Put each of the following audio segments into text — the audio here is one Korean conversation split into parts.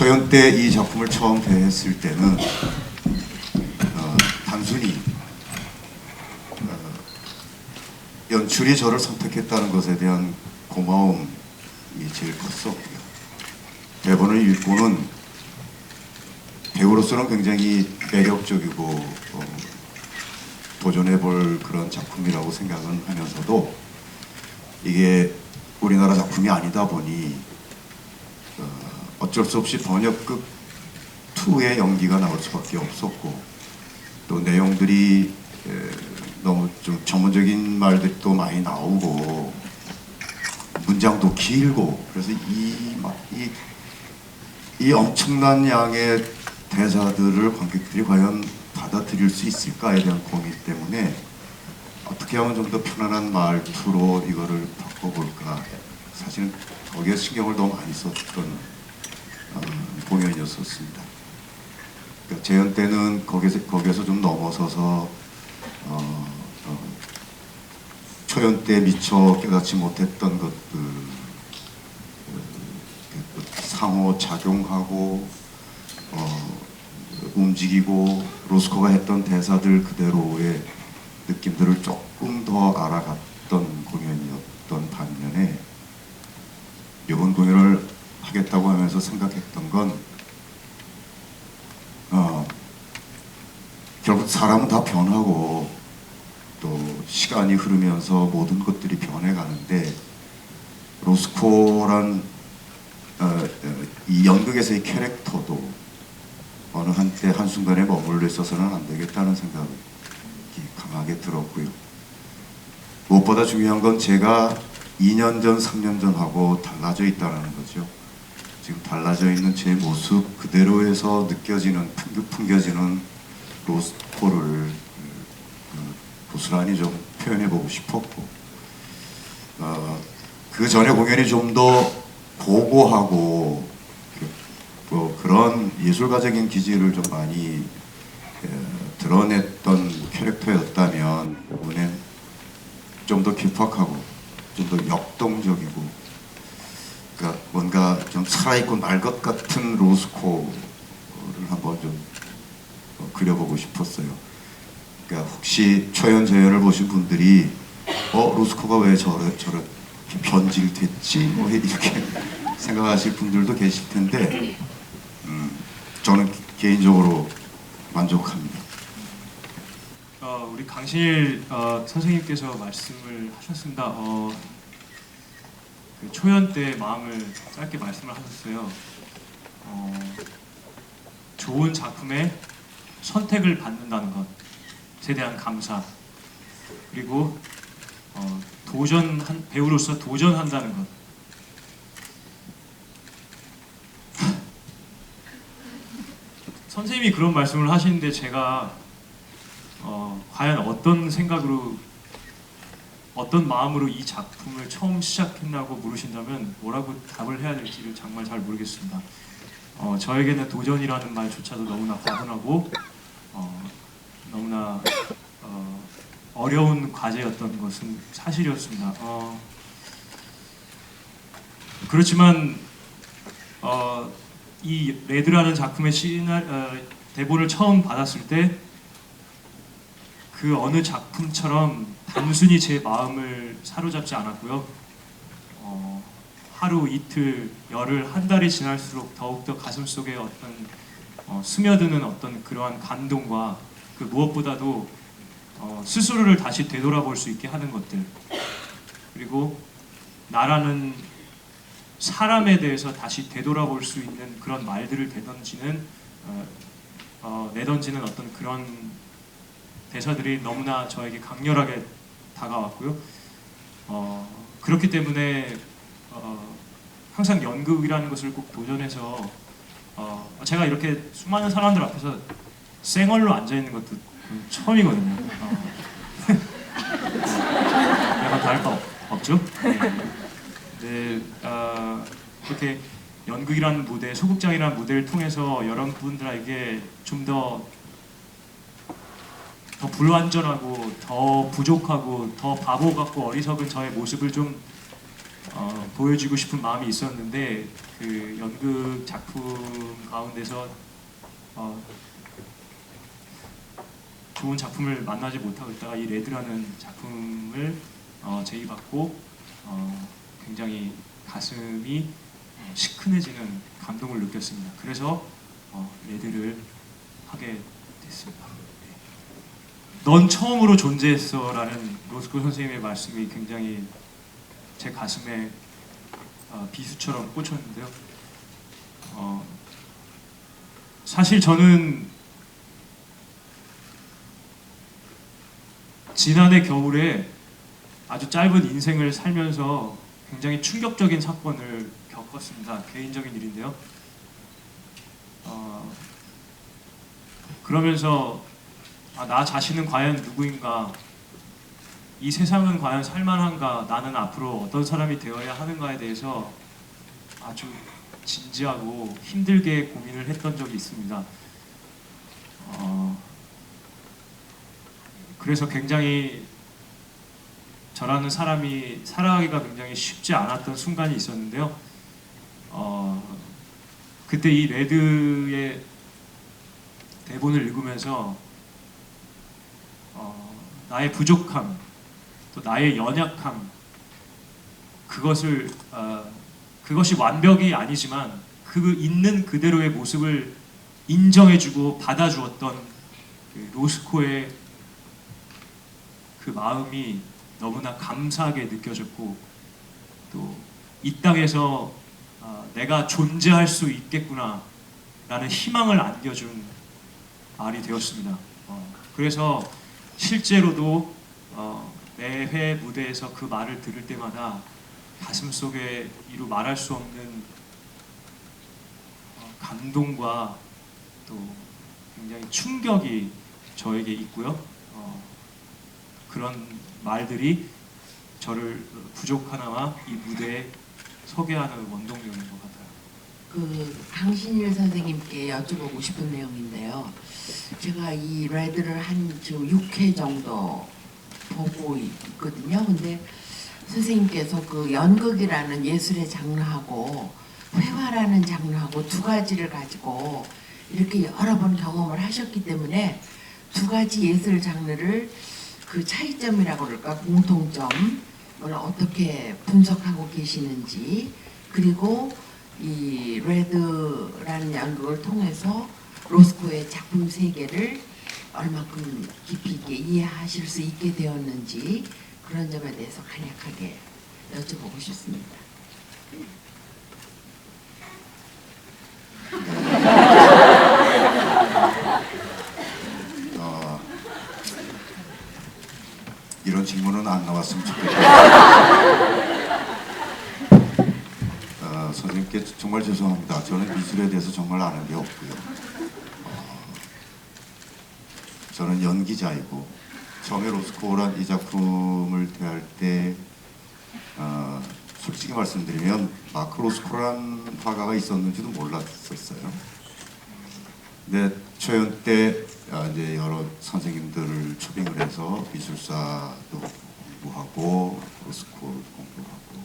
초연 때 이 작품을 처음 대했을 때는 단순히 연출이 저를 선택했다는 것에 대한 고마움이 제일 컸었고요. 대본을 읽고는 배우로서는 굉장히 매력적이고 도전해볼 그런 작품이라고 생각은 하면서도 이게 우리나라 작품이 아니다 보니 어쩔 수 없이 번역극 2의 연기가 나올 수밖에 없었고, 또 내용들이 너무 좀 전문적인 말들이 또 많이 나오고 문장도 길고, 그래서 이 엄청난 양의 대사들을 관객들이 과연 받아들일 수 있을까에 대한 고민 때문에 어떻게 하면 좀 더 편안한 말투로 이거를 바꿔볼까, 사실은 거기에 신경을 더 많이 썼던 공연이었었습니다. 그러니까 재연 때는 거기에서 좀 넘어서서 초연 때 미처 깨닫지 못했던 것들, 상호 작용하고 움직이고 로스코가 했던 대사들 그대로의 느낌들을 조금 더 알아갔던 공연이었던 반면에, 이번 공연을 하겠다고 하면서 생각했던 건 결국 사람은 다 변하고 또 시간이 흐르면서 모든 것들이 변해가는데, 로스코란 이 연극에서의 캐릭터도 어느 한때 한순간에 머물러 있어서는 안 되겠다는 생각이 강하게 들었고요. 무엇보다 중요한 건 제가 2년 전, 3년 전하고 달라져 있다는 거죠. 지금 달라져 있는 제 모습 그대로에서 느껴지는, 풍겨지는 로스코를 고스란히 좀 표현해보고 싶었고, 그 전에 공연이 좀 더 고고하고 그런 예술가적인 기질을 좀 많이 드러냈던 캐릭터였다면, 이번엔 좀 더 깊박하고 좀 더 역동적이고, 그러니까 뭔가 좀 살아있고 날 것 같은 로스코를 한번 좀 그려보고 싶었어요. 그러니까 혹시 초연 재연을 보신 분들이 로스코가 왜 저렇게 변질됐지? 뭐 이렇게 생각하실 분들도 계실 텐데, 저는 개인적으로 만족합니다. 우리 강신일 선생님께서 말씀을 하셨습니다. 그 초연 때 마음을 짧게 말씀을 하셨어요. 좋은 작품의 선택을 받는다는 것에 대한 감사, 그리고 배우로서 도전한다는 것. 선생님이 그런 말씀을 하시는데 제가 과연 어떤 생각으로, 어떤 마음으로 이 작품을 처음 시작했냐고 물으신다면 뭐라고 답을 해야 될지를 정말 잘 모르겠습니다. 저에게는 도전이라는 말조차도 너무나 과분하고 너무나 어려운 과제였던 것은 사실이었습니다. 그렇지만 이 레드라는 작품의 대본을 처음 받았을 때 그 어느 작품처럼 단순히 제 마음을 사로잡지 않았고요. 하루, 이틀, 열흘, 한 달이 지날수록 더욱더 가슴속에 어떤 스며드는 어떤 그러한 감동과, 그 무엇보다도 스스로를 다시 되돌아볼 수 있게 하는 것들, 그리고 나라는 사람에 대해서 다시 되돌아볼 수 있는 그런 말들을 내던지는 어떤 그런 대사들이 너무나 저에게 강렬하게 다가왔고요. 그렇기 때문에 항상 연극이라는 것을 꼭 도전해서 제가 이렇게 수많은 사람들 앞에서 쌩얼로 앉아있는 것도 처음이거든요. 약간 다를 거 없죠? 네, 그렇게 연극이라는 무대, 소극장이라는 무대를 통해서 여러분들에게 좀 더 불완전하고 더 부족하고 더 바보 같고 어리석은 저의 모습을 좀 보여주고 싶은 마음이 있었는데 그 연극 작품 가운데서 좋은 작품을 만나지 못하고 있다가 이 레드라는 작품을 제의받고 굉장히 가슴이 시큰해지는 감동을 느꼈습니다. 그래서 레드를 하게 됐습니다. 넌 처음으로 존재했어라는 로스코 선생님의 말씀이 굉장히 제 가슴에 비수처럼 꽂혔는데요. 사실 저는 지난해 겨울에 아주 짧은 인생을 살면서 굉장히 충격적인 사건을 겪었습니다. 개인적인 일인데요. 그러면서 나 자신은 과연 누구인가? 이 세상은 과연 살만한가? 나는 앞으로 어떤 사람이 되어야 하는가에 대해서 아주 진지하고 힘들게 고민을 했던 적이 있습니다. 그래서 굉장히 저라는 사람이 살아가기가 굉장히 쉽지 않았던 순간이 있었는데요. 그때 이 레드의 대본을 읽으면서 나의 부족함, 또 나의 연약함, 그것이 완벽이 아니지만 그 있는 그대로의 모습을 인정해주고 받아주었던 그 로스코의 그 마음이 너무나 감사하게 느껴졌고, 또 이 땅에서 내가 존재할 수 있겠구나 라는 희망을 안겨준 말이 되었습니다. 그래서 실제로도 매회 무대에서 그 말을 들을 때마다 가슴속에 이루 말할 수 없는 감동과 또 굉장히 충격이 저에게 있고요. 그런 말들이 저를 부족하나마 이 무대에 서게 하는 원동력인 것 같아요. 강신일 선생님께 여쭤보고 싶은 내용인데요. 제가 이 레드를 한 지금 6회 정도 보고 있거든요. 근데 선생님께서 그 연극이라는 예술의 장르하고 회화라는 장르하고 두 가지를 가지고 이렇게 여러 번 경험을 하셨기 때문에 두 가지 예술 장르를 그 차이점이라고 그럴까, 공통점을 어떻게 분석하고 계시는지, 그리고 이 레드라는 연극을 통해서 로스코의 작품 세계를 얼마큼 깊이 있게 이해하실 수 있게 되었는지, 그런 점에 대해서 간략하게 여쭤보고 싶습니다. 이런 질문은 안 나왔으면 좋겠고 선생님께 정말 죄송합니다. 저는 미술에 대해서 정말 아는 게 없고요. 저는 연기자이고 처음에 로스코란 이 작품을 대할 때 솔직히 말씀드리면 마크 로스코란 화가가 있었는지도 몰랐었어요. 근데 초연 때 이제 여러 선생님들을 초빙을 해서 미술사도 공부하고 로스코도 공부하고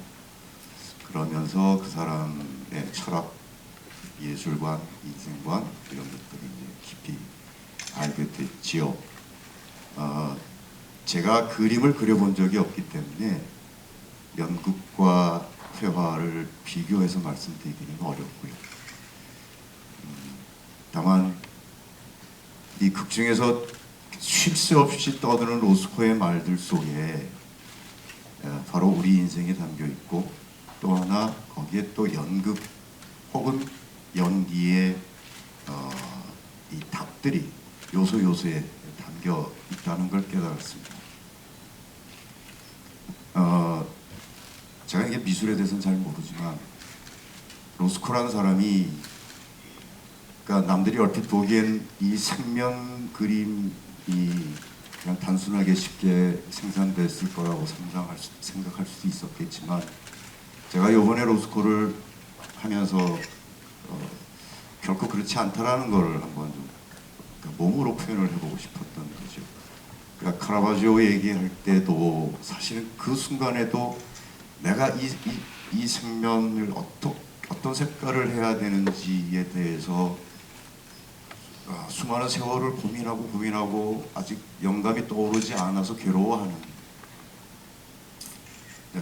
그러면서 그 사람의 철학, 예술관, 인생관 이런 것들을 이제 깊이 알게 됐지요. 제가 그림을 그려본 적이 없기 때문에 연극과 회화를 비교해서 말씀드리기는 어렵고요. 다만 이 극 중에서 쉴 새 없이 떠드는 로스코의 말들 속에 바로 우리 인생이 담겨 있고, 또 하나 거기에 또 연극 혹은 연기의 이 답들이 요소요소에 담겨 있다는 걸 깨달았습니다. 제가 이게 미술에 대해서는 잘 모르지만 로스코라는 사람이, 그러니까 남들이 얼핏 보기엔 이 생면 그림이 그냥 단순하게 쉽게 생산됐을 거라고 생각할 수도 있었겠지만, 제가 이번에 로스코를 하면서 결코 그렇지 않다라는 걸 한번 좀 그러니까 몸으로 표현을 해보고 싶었던 거죠. 그러니까 카라바조 얘기할 때도 사실은 그 순간에도 내가 이 생명을 어떤 색깔을 해야 되는지에 대해서 수많은 세월을 고민하고 아직 영감이 떠오르지 않아서 괴로워하는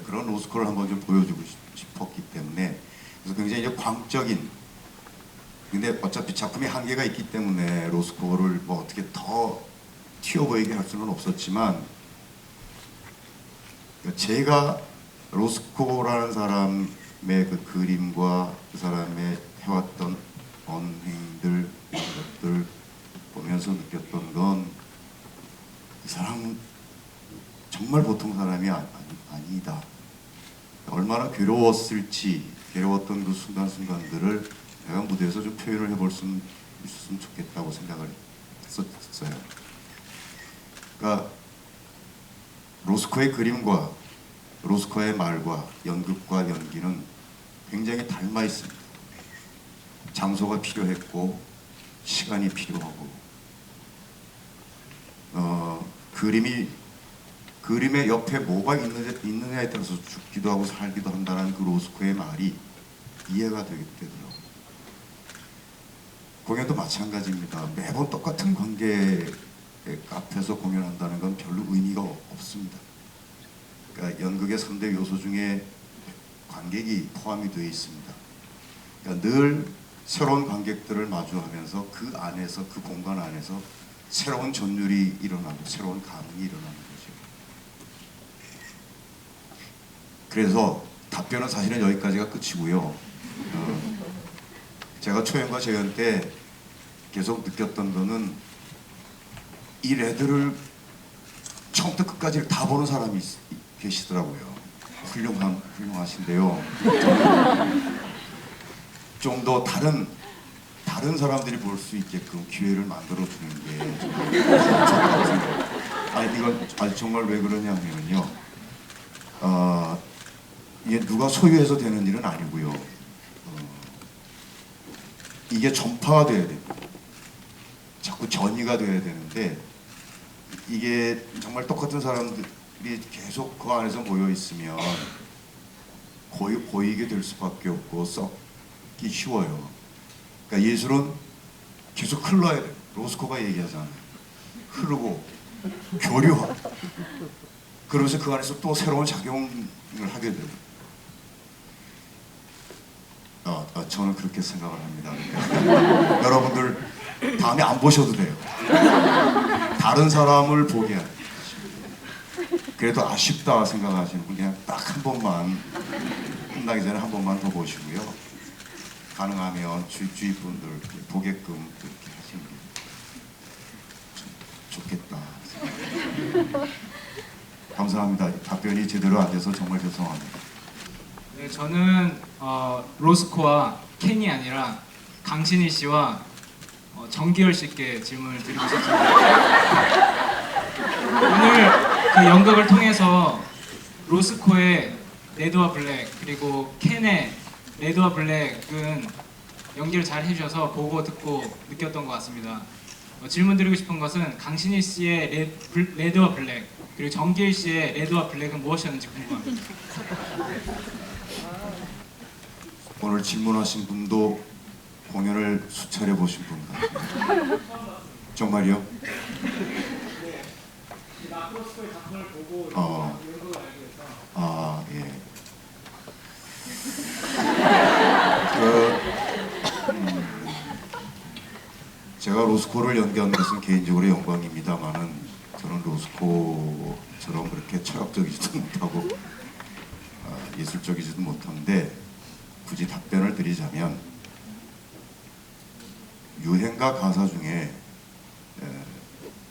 그런 로스코를 한번 좀 보여주고 싶었기 때문에, 그래서 굉장히 이제 광적인, 근데 어차피 작품이 한계가 있기 때문에 로스코를 뭐 어떻게 더 튀어 보이게 할 수는 없었지만, 제가 로스코라는 사람의 그 그림과 그 사람의 해왔던 언행들, 이런 것들 보면서 느꼈던 건, 이 사람은 정말 보통 사람이 아니다. 얼마나 괴로웠을지, 괴로웠던 그 순간순간들을 내가 무대에서 좀 표현을 해볼 수 있었으면 좋겠다고 생각을 했었어요. 그러니까 로스코의 그림과 로스코의 말과 연극과 연기는 굉장히 닮아 있습니다. 장소가 필요했고 시간이 필요하고 그림의 옆에 뭐가 있느냐에 따라서 죽기도 하고 살기도 한다는 그 로스코의 말이 이해가 되더라고요. 공연도 마찬가지입니다. 매번 똑같은 관계 앞에서 공연한다는 건 별로 의미가 없습니다. 그러니까 연극의 3대 요소 중에 관객이 포함이 되어 있습니다. 그러니까 늘 새로운 관객들을 마주하면서 그 안에서, 그 공간 안에서 새로운 전율이 일어나고 새로운 감흥이 일어나는 거죠. 그래서 답변은 사실은 여기까지가 끝이고요. 제가 초연과 재연 때 계속 느꼈던 거는, 이 레드를 처음부터 끝까지 다 보는 사람이 계시더라고요. 훌륭하신데요. 좀 더 다른 사람들이 볼 수 있게끔 기회를 만들어 주는 게 좋다고 생각해요. 아니 이건 정말 왜 그러냐면요. 이게 누가 소유해서 되는 일은 아니고요. 이게 전파가 돼야 돼요. 자꾸 전이가 돼야 되는데, 이게 정말 똑같은 사람들이 계속 그 안에서 모여 있으면 고이게 될 수밖에 없고 썩기 쉬워요. 그러니까 예술은 계속 흘러야 돼요. 로스코가 얘기하잖아요. 흐르고 교류하고, 그러면서 그 안에서 또 새로운 작용을 하게 돼요. 저는 그렇게 생각을 합니다. 그러니까 여러분들 다음에 안 보셔도 돼요. 다른 사람을 보게 하죠. 그래도 아쉽다 생각하시는 분 그냥 딱 한 번만, 끝나기 전에 한 번만 더 보시고요. 가능하면 주위 분들 보게끔 그렇게 하시는 게 좋겠다. 감사합니다. 답변이 제대로 안 돼서 정말 죄송합니다. 네, 저는 로스코와 켄이 아니라 강신희 씨와 정기열 씨께 질문을 드리고 싶습니다. 오늘 그 연극을 통해서 로스코의 레드와 블랙, 그리고 켄의 레드와 블랙은 연기를 잘 해주셔서 보고 듣고 느꼈던 것 같습니다. 질문 드리고 싶은 것은, 강신희 씨의 레드와 블랙, 그리고 정기일 씨의 레드와 블랙은 무엇이었는지 궁금합니다. 오늘 질문하신 분도 공연을 수차례 보신 분 같아요. 정말요? 로스코의 작품을 보고 연극을 알게 돼서. 예. 제가 로스코를 연기한 것은 개인적으로 영광입니다만은, 저는 로스코처럼 그렇게 철학적이지도 못하고 예술적이지도 못한데, 굳이 답변을 드리자면, 유행가 가사 중에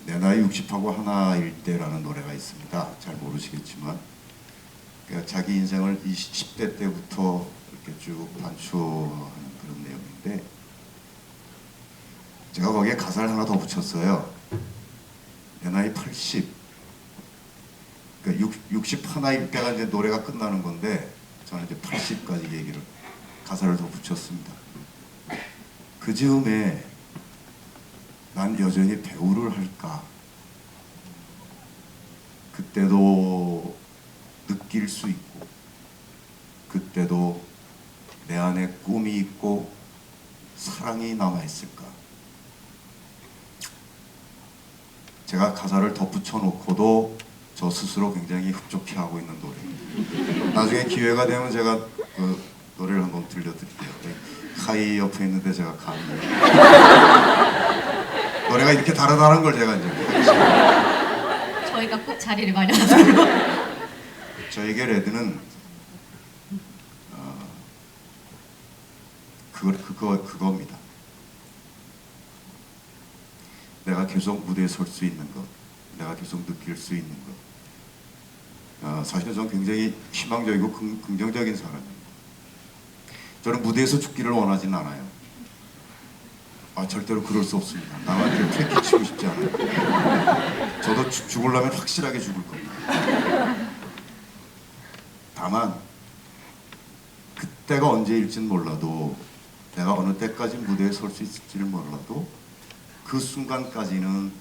내 나이 60하고 하나일 때라는 노래가 있습니다. 잘 모르시겠지만, 그러니까 자기 인생을 10대 때부터 이렇게 쭉 반추하는 그런 내용인데, 제가 거기에 가사를 하나 더 붙였어요. 내 나이 80. 그러니까 60 하나일 때가 이제 노래가 끝나는 건데, 저는 이제 80까지 얘기를, 가사를 더 붙였습니다. 그 즈음에 난 여전히 배우를 할까? 그때도 느낄 수 있고 그때도 내 안에 꿈이 있고 사랑이 남아있을까? 제가 가사를 덧붙여 놓고도 저 스스로 굉장히 흡족해하고 있는 노래. 나중에 기회가 되면 제가 그 노래를 한번 들려드릴게요. 카이 옆에 있는데 제가 감히 노래가 이렇게 다르다는 걸 제가 이제 알겠습니다. 저희가 꼭 자리를 마련하도록. 저에게 레드는 그겁니다. 내가 계속 무대에 설 수 있는 것, 내가 계속 느낄 수 있는 것. 사실은 저는 굉장히 희망적이고 긍정적인 사람입니다. 저는 무대에서 죽기를 원하지는 않아요. 절대로 그럴 수 없습니다. 남한테 패 끼치고 싶지 않아요. 저도 죽으려면 확실하게 죽을 겁니다. 다만 그때가 언제일지는 몰라도 내가 어느 때까지 무대에 설 수 있을지는 몰라도 그 순간까지는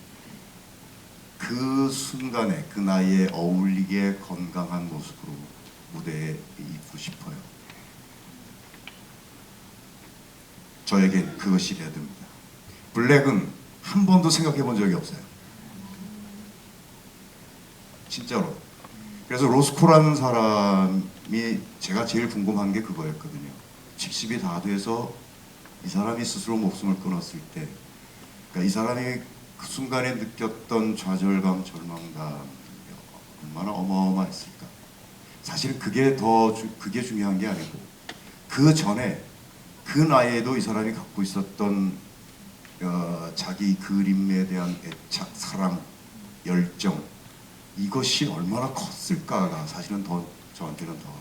그 순간에 그 나이에 어울리게 건강한 모습으로 무대에 있고 싶어요. 저에겐 그것이 레드입니다. 블랙은 한 번도 생각해 본 적이 없어요. 진짜로. 그래서 로스코라는 사람이 제가 제일 궁금한 게 그거였거든요. 70이 다 돼서 이 사람이 스스로 목숨을 끊었을 때, 그러니까 이 사람이 그 순간에 느꼈던 좌절감, 절망감 얼마나 어마어마했을까. 사실은 그게 그게 중요한 게 아니고 그 전에 그 나이에도 이 사람이 갖고 있었던 자기 그림에 대한 애착, 사랑, 열정, 이것이 얼마나 컸을까가 사실은 더 저한테는 더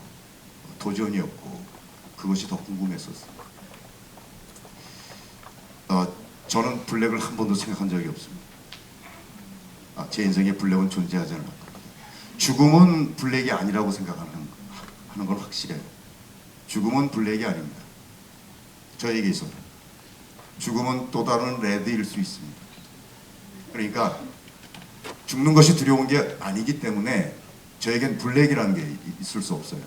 도전이었고 그것이 더 궁금했었어요. 저는 블랙을 한 번도 생각한 적이 없습니다. 제 인생에 블랙은 존재하지 않을 겁니다. 죽음은 블랙이 아니라고 생각하는 건 확실해요. 죽음은 블랙이 아닙니다. 저에게 있어서 죽음은 또 다른 레드일 수 있습니다. 그러니까 죽는 것이 두려운 게 아니기 때문에 저에겐 블랙이라는 게 있을 수 없어요.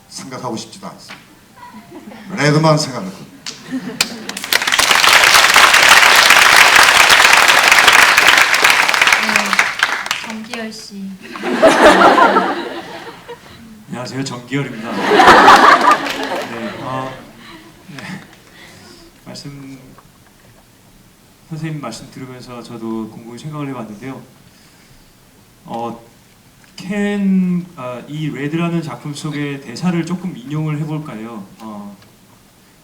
생각하고 싶지도 않습니다. 레드만 생각할 겁니다. 네, 정기열 씨. 안녕하세요, 정기열입니다. 선생님 말씀 들으면서 저도 곰곰이 생각을 해봤는데요. 이 레드라는 작품 속의 대사를 조금 인용을 해볼까요?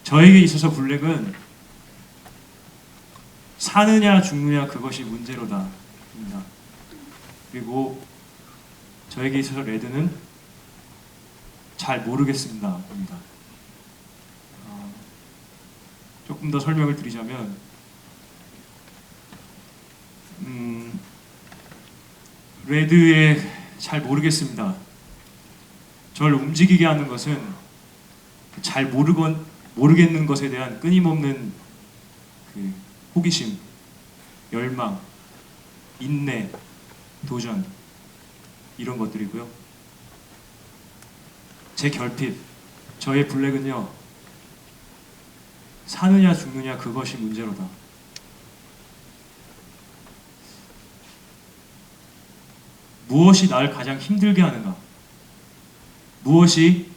저에게 있어서 블랙은 사느냐 죽느냐 그것이 문제로다 입니다. 그리고 저에게 있어서 레드는 잘 모르겠습니다 입니다. 조금 더 설명을 드리자면 레드에 잘 모르겠습니다. 저를 움직이게 하는 것은 잘 모르겠는 것에 대한 끊임없는 그 호기심, 열망, 인내, 도전 이런 것들이고요. 제 결핍, 저의 블랙은요. 사느냐 죽느냐 그것이 문제로다. 무엇이 나를 가장 힘들게 하는가? 무엇이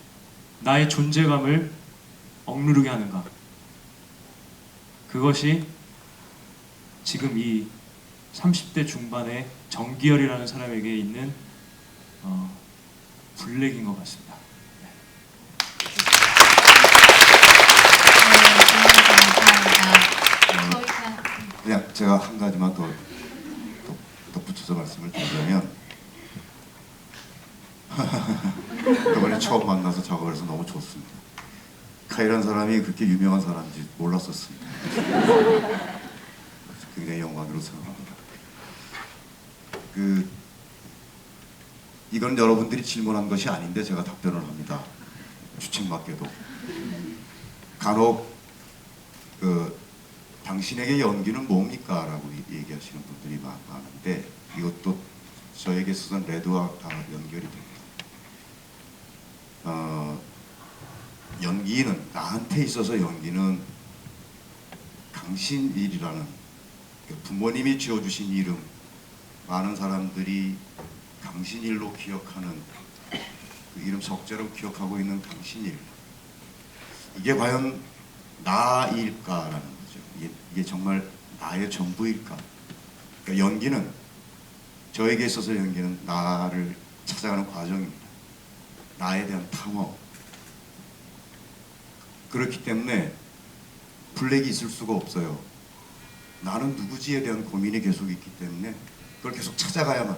나의 존재감을 억누르게 하는가? 그것이 지금 이 30대 중반의 정기열이라는 사람에게 있는 블랙인 것 같습니다. 그냥 제가 한 가지만 더 덧붙여서 말씀을 드리자면 이번에 처음 만나서 작업을 해서 너무 좋습니다. 카이라는 사람이 그렇게 유명한 사람인지 몰랐었습니다. 굉장히 영광으로 생각합니다. 이건 여러분들이 질문한 것이 아닌데 제가 답변을 합니다. 주책맞게도. 간혹 당신에게 연기는 뭡니까? 라고 얘기하시는 분들이 많은데 이것도 저에게 있어서는 레드와 다 연결이 됩니다. 연기는 나한테 있어서 연기는 강신일이라는 부모님이 지어주신 이름, 많은 사람들이 강신일로 기억하는 그 이름 석자로 기억하고 있는 강신일, 이게 과연 나일까라는 거죠. 이게 정말 나의 전부일까? 그러니까 연기는, 저에게 있어서 연기는 나를 찾아가는 과정입니다. 나에 대한 탐험. 그렇기 때문에 블랙이 있을 수가 없어요. 나는 누구지에 대한 고민이 계속 있기 때문에 그걸 계속 찾아가야만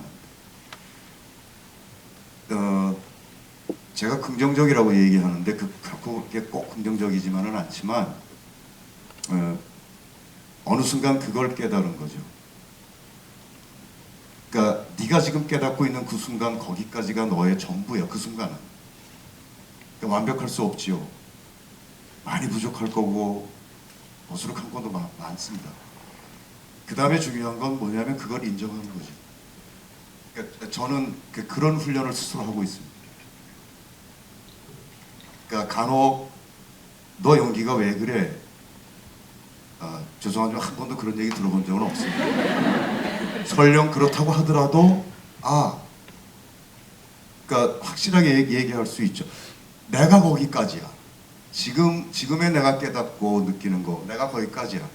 합니다. 제가 긍정적이라고 얘기하는데 그게 꼭 긍정적이지만은 않지만 어느 순간 그걸 깨달은 거죠. 그러니까 네가 지금 깨닫고 있는 그 순간, 거기까지가 너의 전부야. 그 순간은. 그러니까 완벽할 수 없지요. 많이 부족할 거고 어수룩한 것도 많습니다. 그 다음에 중요한 건 뭐냐면 그걸 인정하는 거죠. 그러니까 저는 그런 훈련을 스스로 하고 있습니다. 그러니까 간혹 너 연기가 왜 그래? 죄송하지만 한 번도 그런 얘기 들어본 적은 없습니다. 설령 그렇다고 하더라도 그러니까 확실하게 얘기할 수 있죠. 내가 거기까지야. 지금의 내가 깨닫고 느끼는 거, 내가 거기까지야.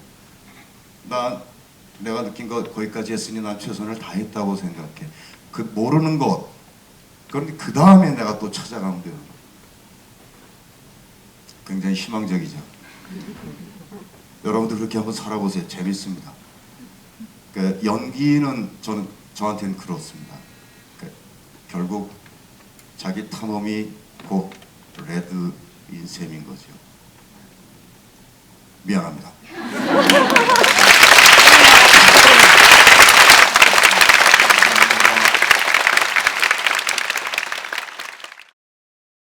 내가 느낀 거 거기까지 했으니 난 최선을 다했다고 생각해. 그 모르는 것, 그런데 그 다음에 내가 또 찾아가면 돼요. 굉장히 희망적이죠. 여러분들 그렇게 한번 살아보세요. 재밌습니다. 그러니까 연기는 저한테는 그렇습니다. 그러니까 결국 자기 탐험이 곧 레드인 셈인 거죠. 미안합니다.